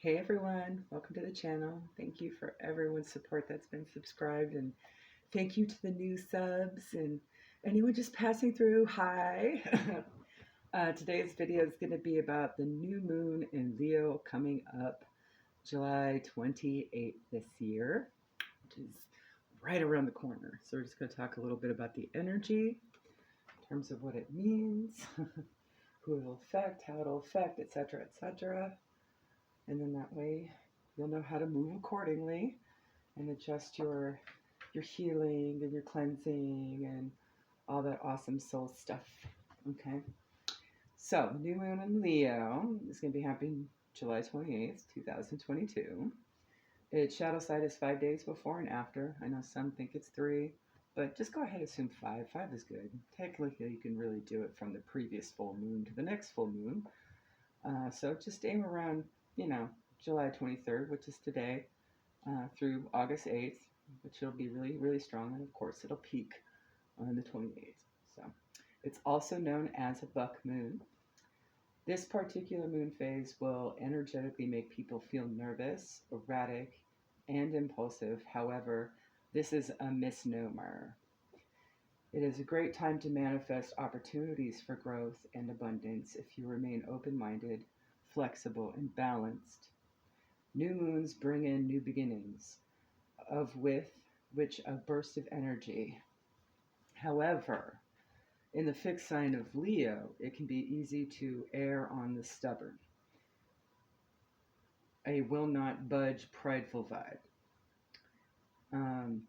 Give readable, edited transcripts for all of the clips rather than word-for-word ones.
Hey everyone, welcome to the channel. Thank you for everyone's support that's been subscribed, and thank you to the new subs and anyone just passing through. Hi. Today's video is going to be about the new moon in Leo coming up July 28th this year, which is right around the corner. So we're just going to talk a little bit about the energy in terms of what it means, who it'll affect, how it'll affect, etc., etc. And then that way you'll know how to move accordingly and adjust your healing and your cleansing and all that awesome soul stuff. Okay. So new moon in Leo is going to be happening July 28th, 2022. Its shadow side is 5 days before and after. I know some think it's 3, but just go ahead and assume 5. 5 is good. Technically, you can really do it from the previous full moon to the next full moon. So just aim around, July 23rd, which is today, through August 8th, which will be really, really strong. And of course, it'll peak on the 28th. So it's also known as a buck moon. This particular moon phase will energetically make people feel nervous, erratic, and impulsive. However, this is a misnomer. It is a great time to manifest opportunities for growth and abundance if you remain open-minded, flexible, and balanced. New moons bring in new beginnings, of with which a burst of energy. However, in the fixed sign of Leo, it can be easy to err on the stubborn, a will not budge, prideful vibe.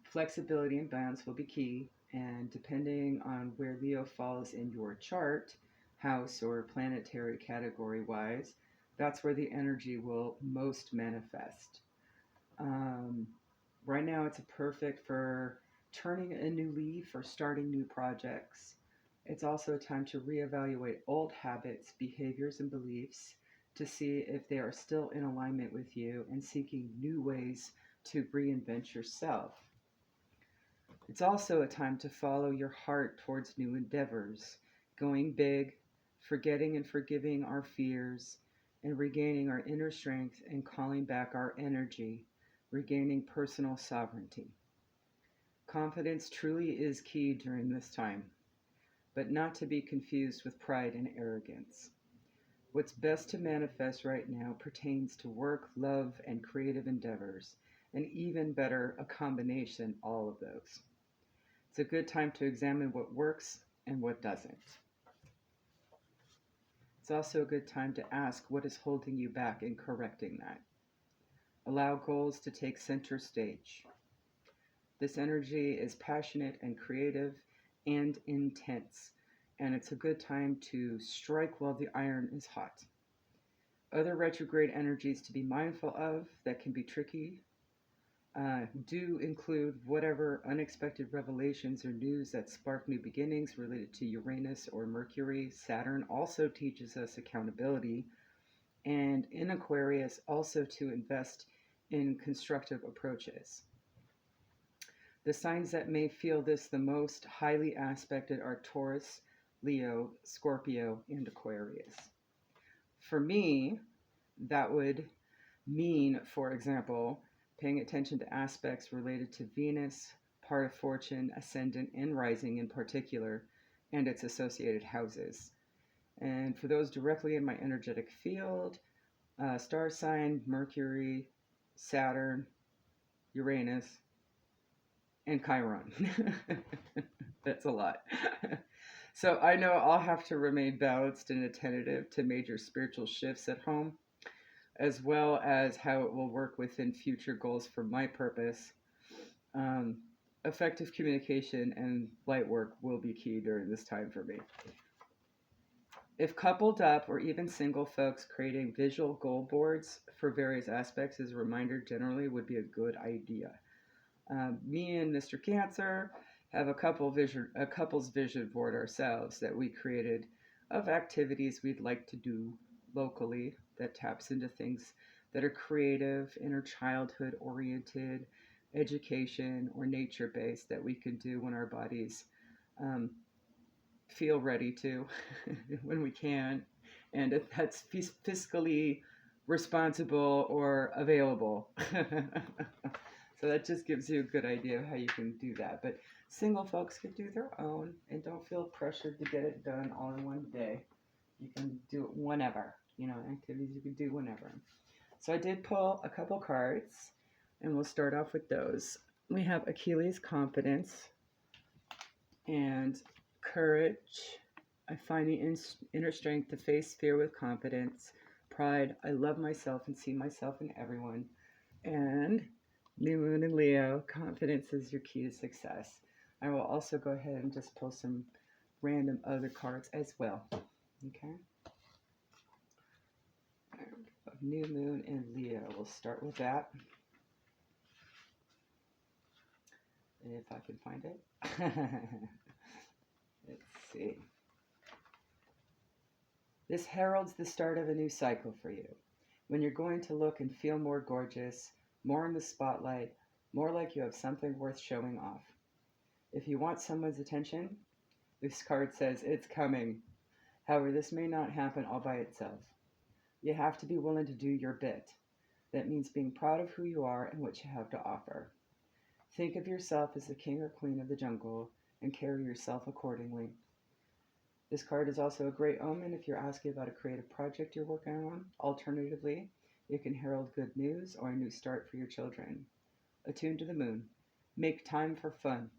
Flexibility and balance will be key, and depending on where Leo falls in your chart, house or planetary category wise, that's where the energy will most manifest. Right now, it's perfect for turning a new leaf or starting new projects. It's also a time to reevaluate old habits, behaviors, and beliefs to see if they are still in alignment with you and seeking new ways to reinvent yourself. It's also a time to follow your heart towards new endeavors, going big, forgetting and forgiving our fears, and regaining our inner strength and calling back our energy, regaining personal sovereignty. Confidence truly is key during this time, but not to be confused with pride and arrogance. What's best to manifest right now pertains to work, love, and creative endeavors, and even better, a combination all of those. It's a good time to examine what works and what doesn't. It's also a good time to ask what is holding you back and correcting that. Allow goals to take center stage. This energy is passionate and creative and intense, and it's a good time to strike while the iron is hot. Other retrograde energies to be mindful of that can be tricky do include whatever unexpected revelations or news that spark new beginnings related to Uranus or Mercury. Saturn also teaches us accountability, and in Aquarius also to invest in constructive approaches. The signs that may feel this the most highly aspected are Taurus, Leo, Scorpio, and Aquarius. For me, that would mean, for example, paying attention to aspects related to Venus, part of fortune, ascendant, and rising in particular, and its associated houses. And for those directly in my energetic field, star sign, Mercury, Saturn, Uranus, and Chiron. That's a lot. So I know I'll have to remain balanced and attentive to major spiritual shifts at home, as well as how it will work within future goals for my purpose. Effective communication and light work will be key during this time for me. If coupled up or even single folks, creating visual goal boards for various aspects as a reminder generally would be a good idea. Me and Mr. Cancer have a couple's vision board ourselves that we created of activities we'd like to do locally that taps into things that are creative, inner childhood oriented, education, or nature based that we can do when our bodies feel ready to, when we can, and if that's fiscally responsible or available. So that just gives you a good idea of how you can do that. But single folks can do their own and don't feel pressured to get it done all in one day. You can do it whenever, activities you can do whenever. So I did pull a couple cards and we'll start off with those. We have Achilles, confidence, and courage. I find the inner strength to face fear with confidence. Pride, I love myself and see myself in everyone. And New Moon in Leo, confidence is your key to success. I will also go ahead and just pull some random other cards as well. Okay. New Moon in Leo. We'll start with that. If I can find it. Let's see. This heralds the start of a new cycle for you, when you're going to look and feel more gorgeous, more in the spotlight, more like you have something worth showing off. If you want someone's attention, this card says it's coming. However, this may not happen all by itself. You have to be willing to do your bit. That means being proud of who you are and what you have to offer. Think of yourself as the king or queen of the jungle and carry yourself accordingly. This card is also a great omen if you're asking about a creative project you're working on. Alternatively, it can herald good news or a new start for your children. Attuned to the moon. Make time for fun.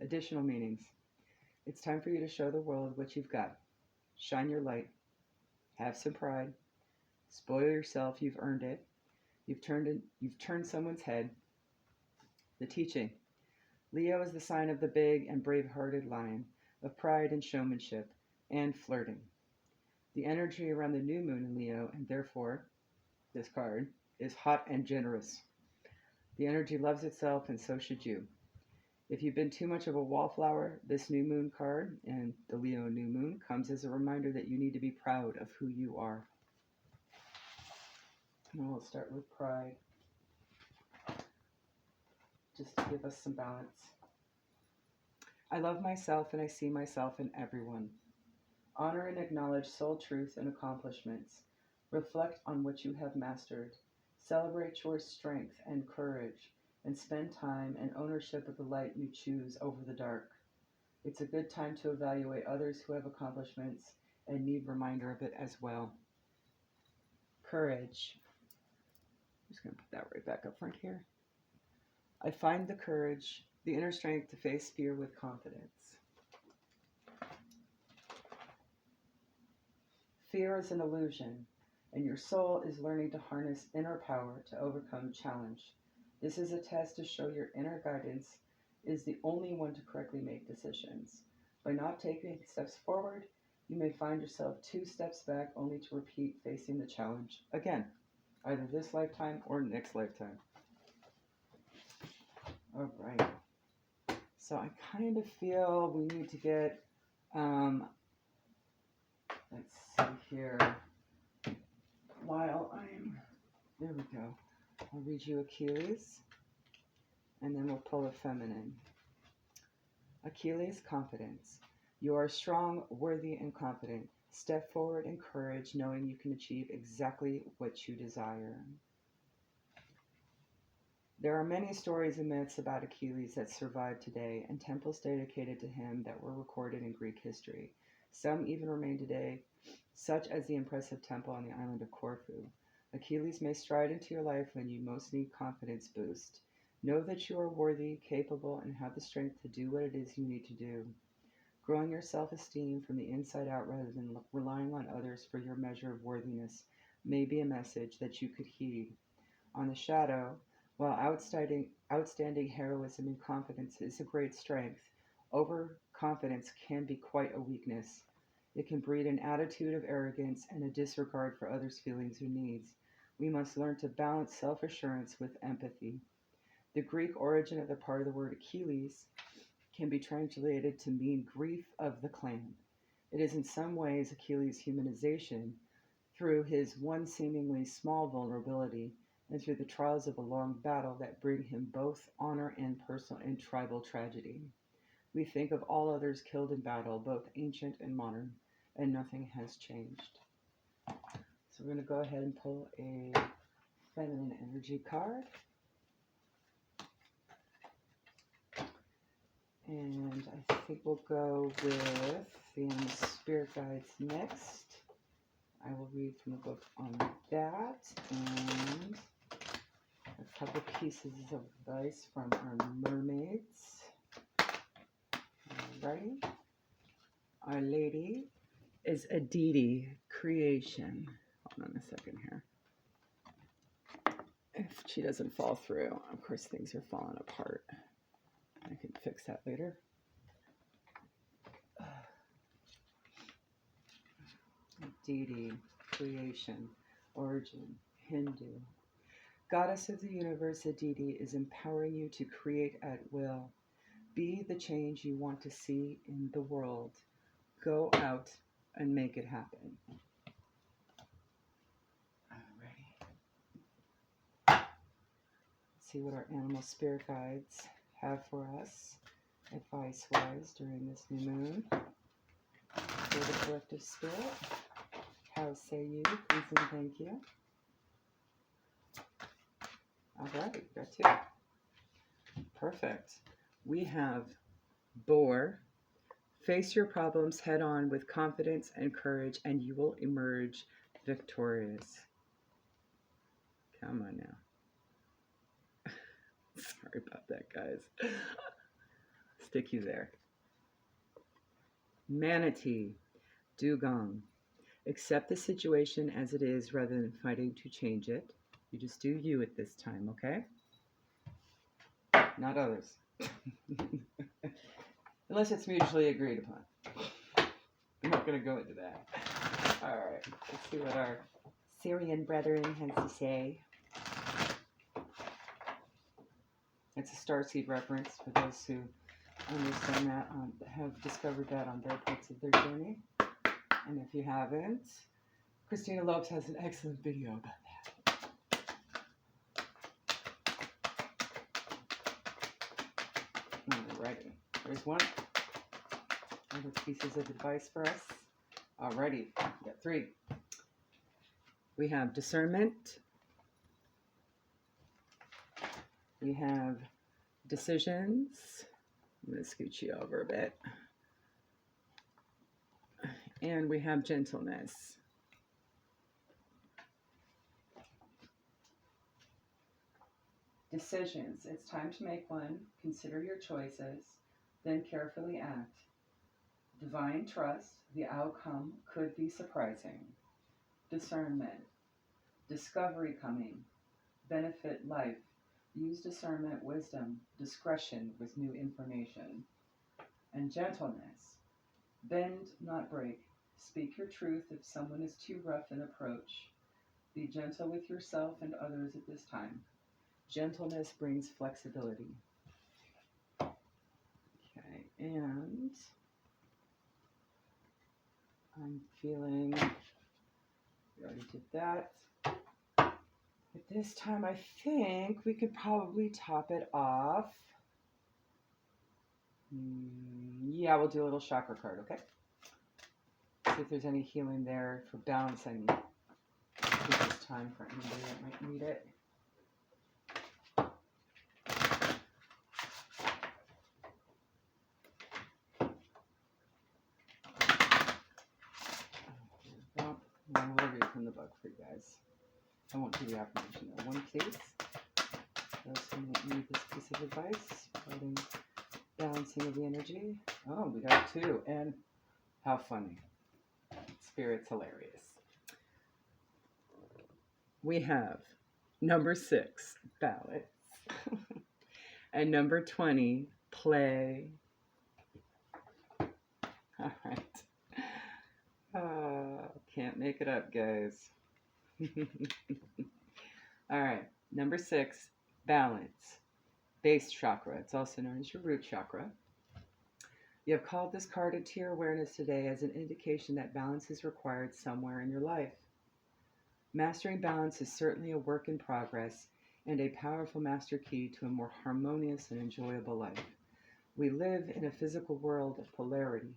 Additional meanings. It's time for you to show the world what you've got. Shine your light. Have some pride. Spoil yourself, you've earned it. You've turned someone's head. The teaching. Leo is the sign of the big and brave-hearted lion, of pride and showmanship, and flirting. The energy around the new moon in Leo, and therefore, this card, is hot and generous. The energy loves itself, and so should you. If you've been too much of a wallflower, this new moon card, and the Leo new moon, comes as a reminder that you need to be proud of who you are. And we'll start with pride, just to give us some balance. I love myself and I see myself in everyone. Honor and acknowledge soul truth and accomplishments. Reflect on what you have mastered. Celebrate your strength and courage, and spend time and ownership of the light you choose over the dark. It's a good time to evaluate others who have accomplishments and need reminder of it as well. Courage. I'm just going to put that right back up front here. I find the courage, the inner strength to face fear with confidence. Fear is an illusion, and your soul is learning to harness inner power to overcome challenge. This is a test to show your inner guidance is the only one to correctly make decisions. By not taking steps forward, you may find yourself 2 steps back, only to repeat facing the challenge again, either this lifetime or next lifetime. All right. So I kind of feel we need to get, let's see here, there we go. I'll read you Achilles, and then we'll pull a feminine. Achilles, confidence. You are strong, worthy, and confident. Step forward in courage, knowing you can achieve exactly what you desire. There are many stories and myths about Achilles that survive today, and temples dedicated to him that were recorded in Greek history. Some even remain today, such as the impressive temple on the island of Corfu. Achilles may stride into your life when you most need confidence boost. Know that you are worthy, capable, and have the strength to do what it is you need to do. Growing your self-esteem from the inside out rather than relying on others for your measure of worthiness may be a message that you could heed. On the shadow, while outstanding heroism and confidence is a great strength, overconfidence can be quite a weakness. It can breed an attitude of arrogance and a disregard for others' feelings or needs. We must learn to balance self-assurance with empathy. The Greek origin of the part of the word Achilles can be translated to mean grief of the clan. It is in some ways Achilles' humanization through his one seemingly small vulnerability and through the trials of a long battle that bring him both honor and personal and tribal tragedy. We think of all others killed in battle, both ancient and modern, and nothing has changed. So So we're going to go ahead and pull a feminine energy card. And I think we'll go with the spirit guides next. I will read from the book on that, and a couple pieces of advice from our mermaids. Alrighty. Our lady is Aditi, creation. Hold on a second here. If she doesn't fall through, of course things are falling apart. I can fix that later. Aditi, creation, origin, Hindu. Goddess of the universe, Aditi is empowering you to create at will. Be the change you want to see in the world. Go out and make it happen. Alrighty. See what our animal spirit guides have for us, advice-wise, during this new moon. For the collective spirit, how say you? Please and thank you. Alright, we got two. Perfect. We have Boar. Face your problems head on with confidence and courage, and you will emerge victorious. Come on now. Sorry about that, guys. Stick you there. Manatee. Dugong. Accept the situation as it is rather than fighting to change it. You just do you at this time, okay? Not others. Unless it's mutually agreed upon. I'm not going to go into that. Alright, let's see what our Syrian brethren has to say. It's a starseed reference for those who understand that, have discovered that on their parts of their journey. And if you haven't, Christina Lopes has an excellent video about that. Alrighty, there's one. Other pieces of advice for us. Alrighty, we got three. We have discernment. We have decisions. I'm going to scoot you over a bit. And we have gentleness. Decisions. It's time to make one. Consider your choices, then carefully act. Divine trust. The outcome could be surprising. Discernment. Discovery coming. Benefit life. Use discernment, wisdom, discretion with new information. And gentleness. Bend, not break. Speak your truth if someone is too rough in approach. Be gentle with yourself and others at this time. Gentleness brings flexibility. Okay, and I'm feeling, we already did that. At this time, I think we could probably top it off. Yeah, we'll do a little chakra card, okay? See if there's any healing there for balancing. I think it's time for anybody that might need it. Well, I will read from the book for you guys. I won't do the affirmation though. One, please. Those who might need this piece of advice regarding balancing of the energy. Oh, we got two. And how funny. Spirit's hilarious. We have number 6, balance. And number 20, play. All right. Can't make it up, guys. All right. Number 6, balance. Base chakra. It's also known as your root chakra. You have called this card into your awareness today as an indication that balance is required somewhere in your life. Mastering balance is certainly a work in progress and a powerful master key to a more harmonious and enjoyable life. We live in a physical world of polarity.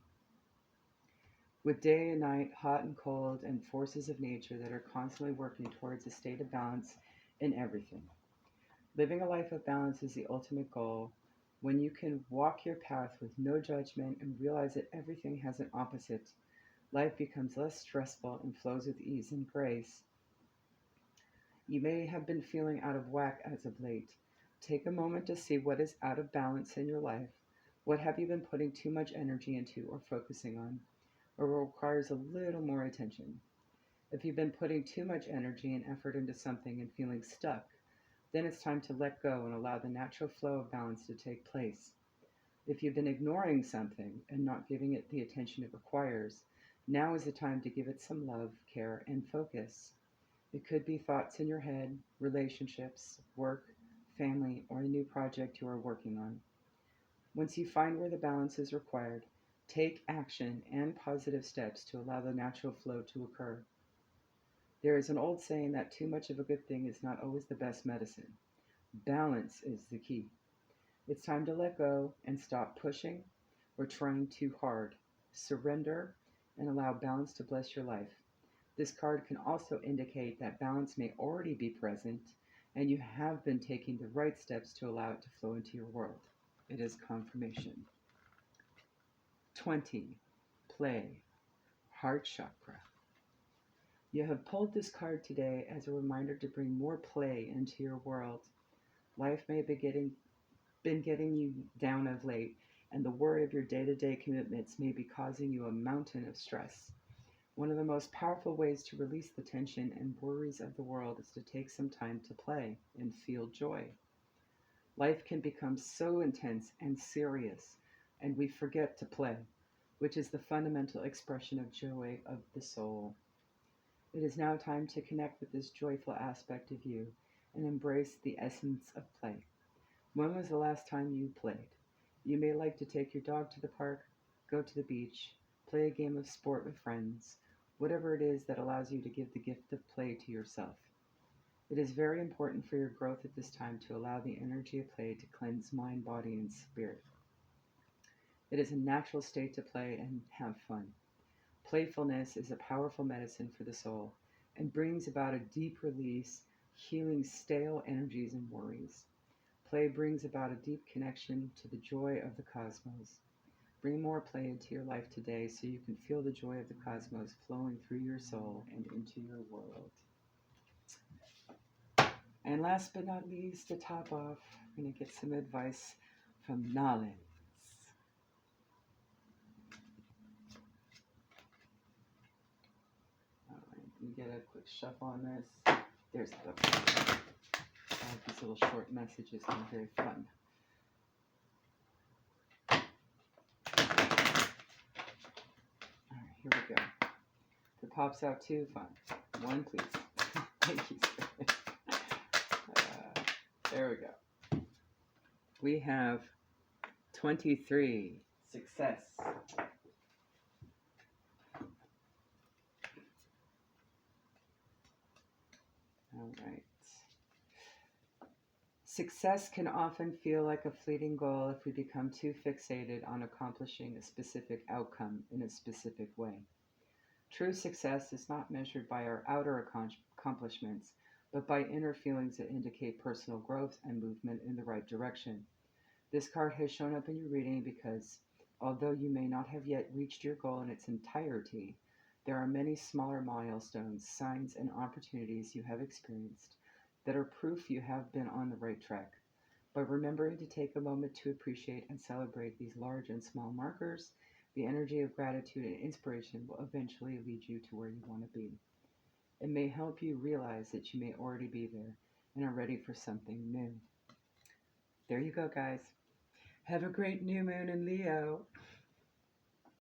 With day and night, hot and cold, and forces of nature that are constantly working towards a state of balance in everything. Living a life of balance is the ultimate goal. When you can walk your path with no judgment and realize that everything has an opposite, life becomes less stressful and flows with ease and grace. You may have been feeling out of whack as of late. Take a moment to see what is out of balance in your life. What have you been putting too much energy into or focusing on, or requires a little more attention? If you've been putting too much energy and effort into something and feeling stuck, then it's time to let go and allow the natural flow of balance to take place. If you've been ignoring something and not giving it the attention it requires, now is the time to give it some love, care, and focus. It could be thoughts in your head, relationships, work, family, or a new project you are working on. Once you find where the balance is required, take action and positive steps to allow the natural flow to occur. There is an old saying that too much of a good thing is not always the best medicine. Balance is the key. It's time to let go and stop pushing or trying too hard. Surrender and allow balance to bless your life. This card can also indicate that balance may already be present and you have been taking the right steps to allow it to flow into your world. It is confirmation. 20. Play. Heart chakra. You have pulled this card today as a reminder to bring more play into your world. Life may be been getting you down of late, and the worry of your day-to-day commitments may be causing you a mountain of stress. One of the most powerful ways to release the tension and worries of the world is to take some time to play and feel joy. Life can become so intense and serious, and we forget to play, which is the fundamental expression of joy of the soul. It is now time to connect with this joyful aspect of you and embrace the essence of play. When was the last time you played? You may like to take your dog to the park, go to the beach, play a game of sport with friends, whatever it is that allows you to give the gift of play to yourself. It is very important for your growth at this time to allow the energy of play to cleanse mind, body, and spirit. It is a natural state to play and have fun. Playfulness is a powerful medicine for the soul and brings about a deep release, healing stale energies and worries. Play brings about a deep connection to the joy of the cosmos. Bring more play into your life today so you can feel the joy of the cosmos flowing through your soul and into your world. And last but not least, to top off, I'm going to get some advice from Nolens. All right, let me get a quick shuffle on this. There's the book. These little short messages are very fun. All right, here we go. If it pops out too, fun. One, please. Thank you, Spirit. There we go. We have 23. Success. All right. Success can often feel like a fleeting goal if we become too fixated on accomplishing a specific outcome in a specific way. True success is not measured by our outer accomplishments, but by inner feelings that indicate personal growth and movement in the right direction. This card has shown up in your reading because, although you may not have yet reached your goal in its entirety, there are many smaller milestones, signs, and opportunities you have experienced that are proof you have been on the right track. By remembering to take a moment to appreciate and celebrate these large and small markers, the energy of gratitude and inspiration will eventually lead you to where you want to be. It may help you realize that you may already be there and are ready for something new. There you go, guys. Have a great new moon in Leo.